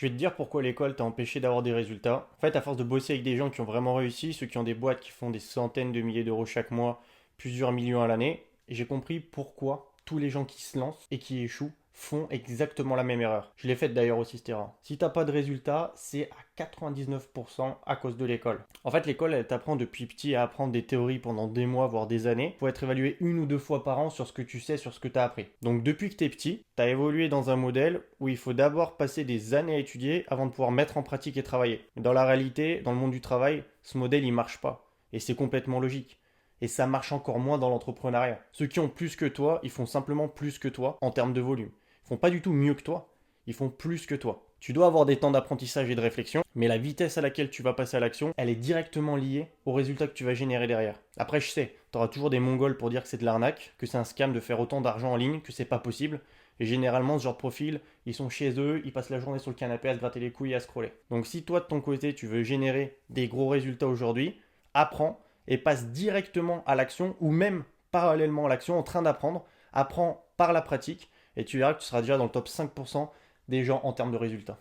Je vais te dire pourquoi l'école t'a empêché d'avoir des résultats. En fait, à force de bosser avec des gens qui ont vraiment réussi, ceux qui ont des boîtes qui font des centaines de milliers d'euros chaque mois, plusieurs millions à l'année, j'ai compris pourquoi tous les gens qui se lancent et qui échouent font exactement la même erreur. Je l'ai faite d'ailleurs aussi cette erreur. Si t'as pas de résultats, c'est à 99% à cause de l'école. En fait, l'école, elle t'apprend depuis petit à apprendre des théories pendant des mois, voire des années, pour être évalué une ou deux fois par an sur ce que tu sais, sur ce que tu as appris. Donc depuis que t'es petit, t'as évolué dans un modèle où il faut d'abord passer des années à étudier avant de pouvoir mettre en pratique et travailler. Mais dans la réalité, dans le monde du travail, ce modèle, il marche pas. Et c'est complètement logique. Et ça marche encore moins dans l'entrepreneuriat. Ceux qui ont plus que toi, ils font simplement plus que toi en termes de volume. Ils font pas du tout mieux que toi, ils font plus que toi. Tu dois avoir des temps d'apprentissage et de réflexion, mais la vitesse à laquelle tu vas passer à l'action, elle est directement liée au résultat que tu vas générer derrière. Après, je sais, tu auras toujours des mongols pour dire que c'est de l'arnaque, que c'est un scam de faire autant d'argent en ligne, que c'est pas possible. Et généralement, ce genre de profil, ils sont chez eux, ils passent la journée sur le canapé à se gratter les couilles et à scroller. Donc si toi, de ton côté, tu veux générer des gros résultats aujourd'hui, apprends et passe directement à l'action ou même parallèlement à l'action en train d'apprendre. Apprends par la pratique et tu verras que tu seras déjà dans le top 5% des gens en termes de résultats.